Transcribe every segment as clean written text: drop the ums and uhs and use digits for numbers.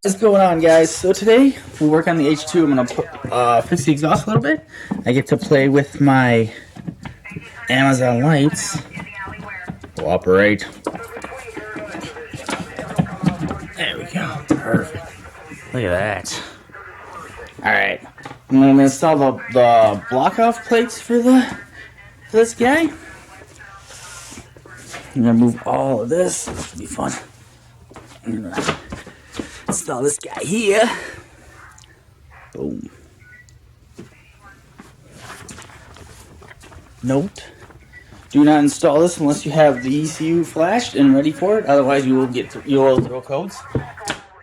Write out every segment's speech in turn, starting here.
What's going on, guys? So today we'll work on the H2. I'm gonna fix the exhaust a little bit. I get to play with my Amazon lights. Cooperate. There we go. Perfect. Look at that. All right. I'm gonna install the block-off plates for this guy. I'm gonna move all of this. This will be fun. I'm gonna install this guy here. Boom. Note: do not install this unless you have the ECU flashed and ready for it. Otherwise, you will throw codes.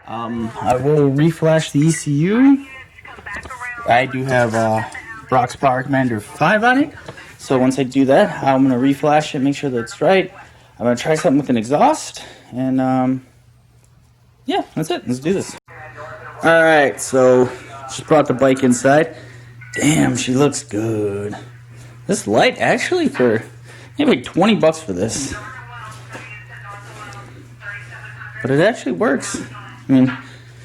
I will reflash the ECU. I do have Brock's Power Commander 5 on it. So once I do that, I'm gonna reflash it, make sure that it's right. I'm gonna try something with an exhaust, and yeah, that's it. Let's do this. All right, so just brought the bike inside. Damn, she looks good. This light actually maybe $20 for this, but it actually works. I mean,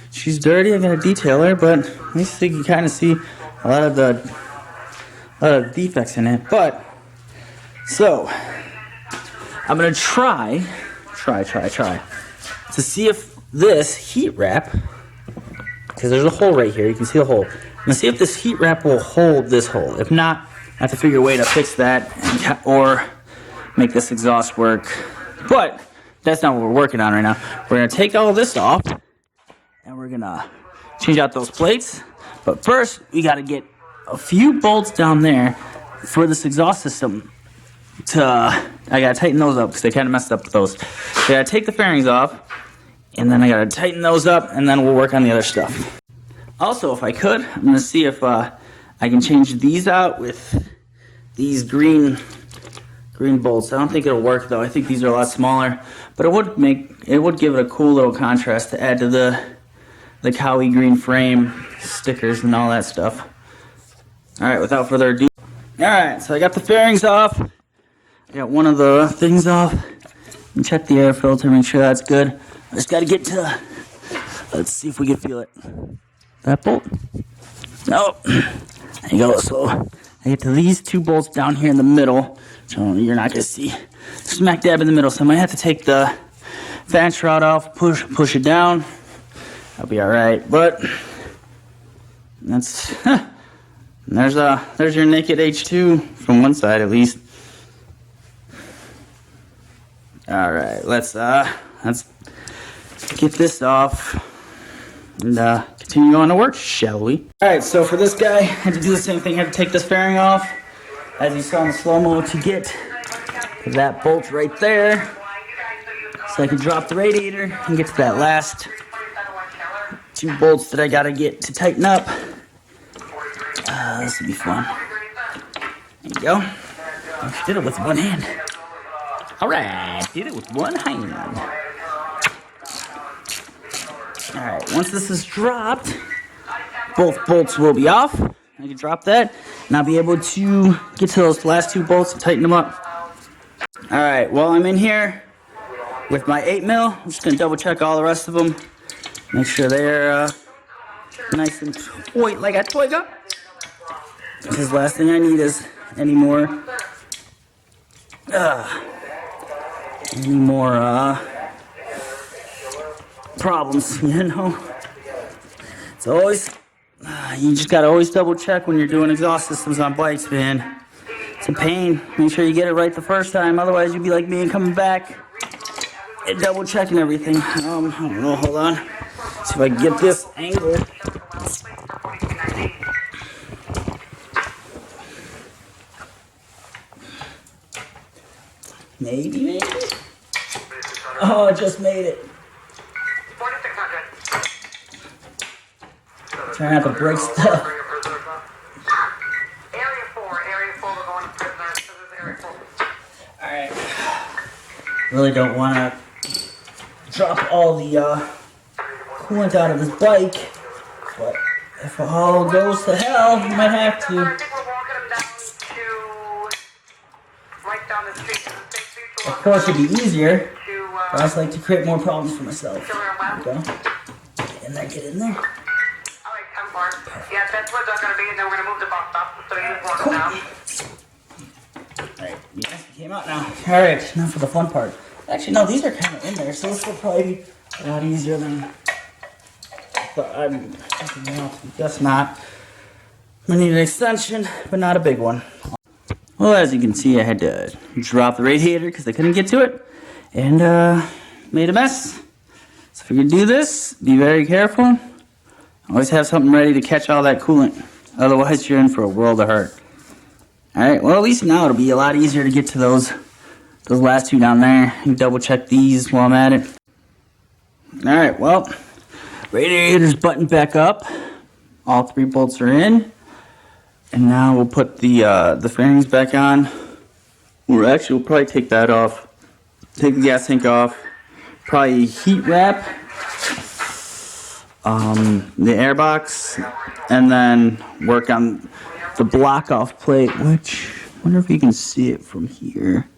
she's dirty. I'm gonna detail her, but at least you can kind of see a lot of the defects in it. But so I'm gonna try to see if this heat wrap, because there's a hole right here, you can see the hole. I'm gonna see if this heat wrap will hold this hole. If not, I have to figure a way to fix that or make this exhaust work. But that's not what we're working on right now. We're gonna take all this off and we're gonna change out those plates. But first, we gotta get a few bolts down there for this exhaust system. I gotta tighten those up because they kind of messed up with those. I gotta take the fairings off, and then I gotta tighten those up, and then we'll work on the other stuff. Also, if I could, I'm gonna see if I can change these out with these green bolts. I don't think it'll work though. I think these are a lot smaller, but it would give it a cool little contrast to add to the Cowie green frame stickers and all that stuff. All right, without further ado. All right, so I got the fairings off. I got one of the things off. And check the air filter, make sure that's good. I just got to get to, let's see if we can feel it. That bolt? Nope. There you go. So I get to these two bolts down here in the middle. So you're not going to see. Smack dab in the middle. So I might have to take the fan shroud off, push it down. That'll be all right. But that's, there's your naked H2 from one side at least. All right, let's get this off and continue on to work, shall we? All right, so for this guy, I had to do the same thing. I had to take this fairing off, as you saw in the slow-mo, to get to that bolt right there, so I can drop the radiator and get to that last two bolts that I gotta get to tighten up. This will be fun. There you go. I did it with one hand. Alright, did it with one hand. Alright, once this is dropped, both bolts will be off. I can drop that, and I'll be able to get to those last two bolts and tighten them up. Alright, while I'm in here with my 8mm, I'm just going to double check all the rest of them. Make sure they're nice and tight like I told you. Because the last thing I need is any more problems, you know. It's always, you just gotta always double check when you're doing exhaust systems on bikes, man. It's a pain. Make sure you get it right the first time, otherwise you'll be like me and coming back and double checking everything. I don't know, hold on. See if I can get this angle. Maybe. Oh, I just made it. Trying not to break stuff. Alright. Really don't want to drop all the coolant out of this bike, but if all goes to hell, you might have to. Of course, it'd be easier, but I just like to create more problems for myself. There we go. in there, get in there. Alright, 10-4. Yeah, that's where they're going to be, and then we're going to move the box up. So you walk Cool. now. Alright, yes, we came out now. Alright, now for the fun part. Actually, no, these are kind of in there, so this will probably be a lot easier than... But I'm thinking, no, guess not. I need an extension, but not a big one. Well, as you can see, I had to drop the radiator because I couldn't get to it. And, made a mess. So if you're gonna do this, be very careful. Always have something ready to catch all that coolant. Otherwise, you're in for a world of hurt. Alright, well, at least now it'll be a lot easier to get to those last two down there. You double check these while I'm at it. Alright, well, radiator's buttoned back up. All 3 bolts are in. And now we'll put the fairings back on. We'll probably take that off. Take the gas tank off. Probably heat wrap. The air box. And then work on the block off plate, which I wonder if you can see it from here.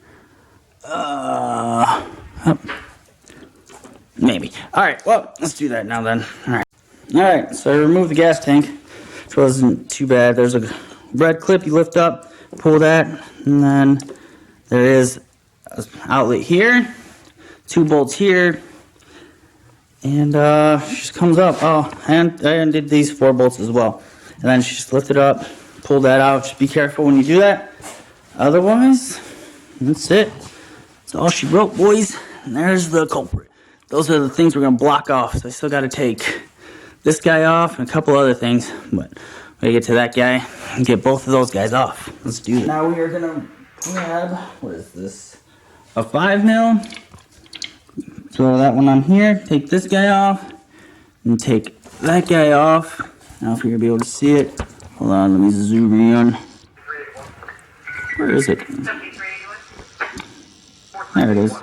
Maybe. Alright, well, let's do that now then. Alright, so I removed the gas tank, which wasn't too bad. There's a red clip you lift up, pull that, and then there is an outlet here, 2 bolts here, and she just comes up. Oh, and I undid these 4 bolts as well. And then she just lifted up, pull that out. Just be careful when you do that. Otherwise, that's it. That's all she wrote, boys. And there's the culprit. Those are the things we're going to block off. So I still got to take this guy off and a couple other things. But we get to that guy and get both of those guys off. Let's do that. Now we are going to grab, what is this? A 5mm. Throw that one on here. Take this guy off. And take that guy off. Now if you're going to be able to see it. Hold on, let me zoom in. Where is it? There it is.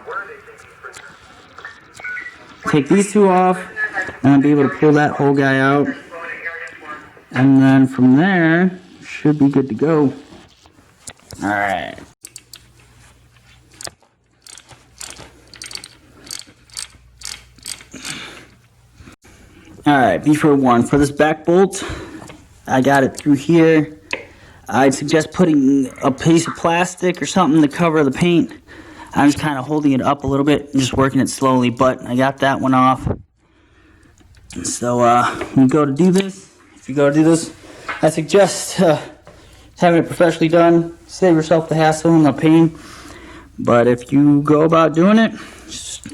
Take these 2 off, and I'll be able to pull that whole guy out. And then from there, should be good to go. Alright. Alright, be forewarned. For this back bolt, I got it through here. I'd suggest putting a piece of plastic or something to cover the paint. I'm just kind of holding it up a little bit and just working it slowly, but I got that one off. So when you go to do this, I suggest having it professionally done. Save yourself the hassle and the pain. But if you go about doing it, just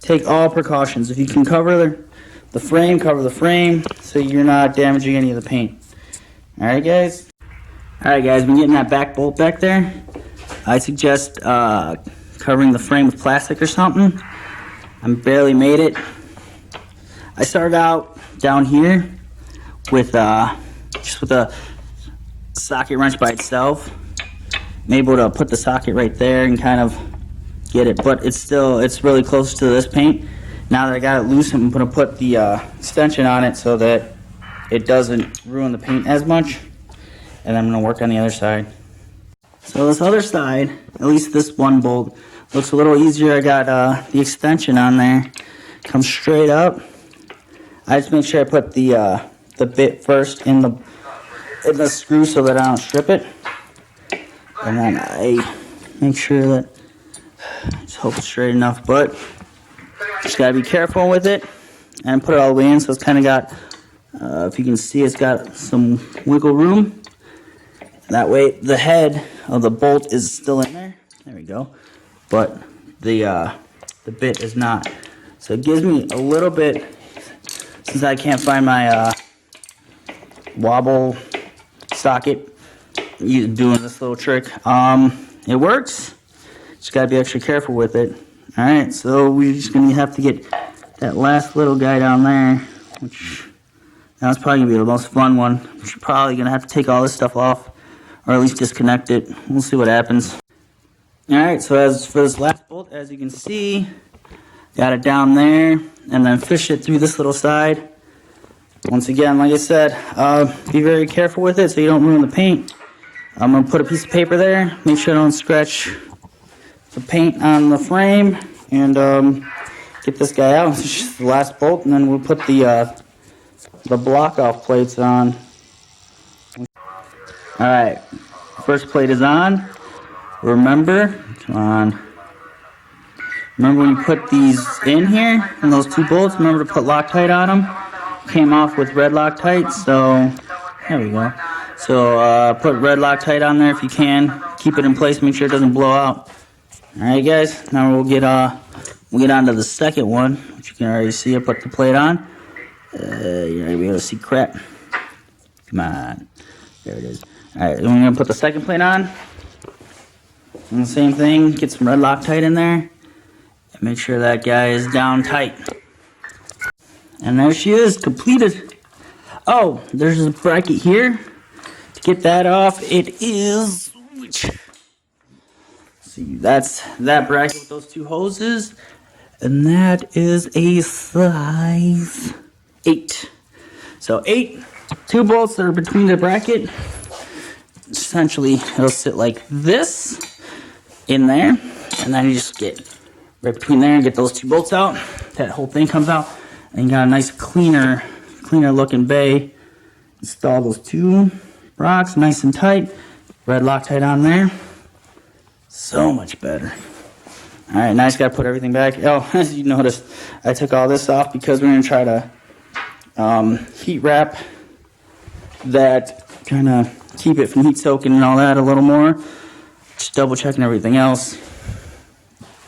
take all precautions. If you can cover the frame, cover the frame so you're not damaging any of the paint. Alright guys, been getting that back bolt back there. I suggest covering the frame with plastic or something. I barely made it. I started out down here with just with a socket wrench by itself. I'm able to put the socket right there and kind of get it, but it's really close to this paint. Now that I got it loose, I'm going to put the extension on it so that it doesn't ruin the paint as much. And I'm going to work on the other side. So this other side, at least this one bolt, looks a little easier. I got the extension on there. Comes straight up. I just make sure I put the bit first in the screw so that I don't strip it. And then I make sure that I just hope it's straight enough, but just gotta be careful with it and put it all the way in. So it's kind of got, if you can see, it's got some wiggle room. That way the head of the bolt is still in there. There we go. But the bit is not. So it gives me a little bit, since I can't find my wobble socket, doing this little trick. It works. Just gotta be extra careful with it. Alright, so we're just gonna have to get that last little guy down there, which now it's probably gonna be the most fun one. We're probably gonna have to take all this stuff off, or at least disconnect it. We'll see what happens. Alright, so as for this last bolt, as you can see, got it down there, and then fish it through this little side. Once again, like I said, be very careful with it so you don't ruin the paint. I'm going to put a piece of paper there, make sure I don't scratch the paint on the frame, and get get this guy out. It's just the last bolt, and then we'll put the block off plates on. All right, first plate is on. Remember, come on. Remember when you put these in here, and those 2 bolts, remember to put Loctite on them? Came off with red Loctite, so there we go. So put red Loctite on there if you can. Keep it in place, make sure it doesn't blow out. All right, guys. Now we'll get on to the second one, which you can already see. I put the plate on. You're gonna be able to see crap. Come on, there it is. All right, then we're gonna put the second plate on. And the same thing. Get some red Loctite in there, and make sure that guy is down tight. And there she is, completed. Oh, there's a bracket here. To get that off, it is, see, that's that bracket with those 2 hoses. And that is a size 8. So 8, 2 bolts that are between the bracket. Essentially, it'll sit like this in there. And then you just get right between there and get those 2 bolts out. That whole thing comes out. And you got a nice cleaner looking bay. Install those 2 rocks nice and tight. Red Loctite on there. So much better. All right, now I just got to put everything back. Oh, as you noticed, I took all this off because we're going to try to heat wrap that, kind of keep it from heat soaking and all that a little more. Just double checking everything else.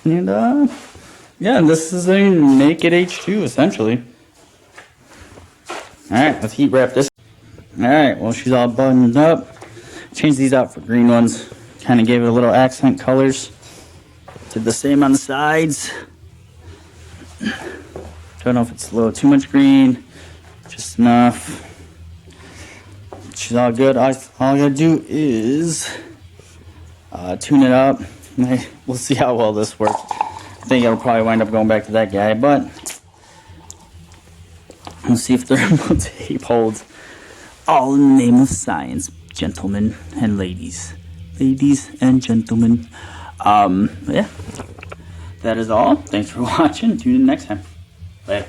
And yeah, this is a naked H2 essentially. All right, let's heat wrap this. All right, well, she's all buttoned up. Changed these out for green ones. Kind of gave it a little accent colors. Did the same on the sides. Don't know if it's a little too much green. Just enough. She's all good. All I gotta do is tune it up. We'll see how well this works. I think it'll probably wind up going back to that guy, but we'll see if the remote tape holds. All in the name of science, gentlemen and ladies. Ladies and gentlemen. Yeah. That is all. Thanks for watching. Tune in next time. Later.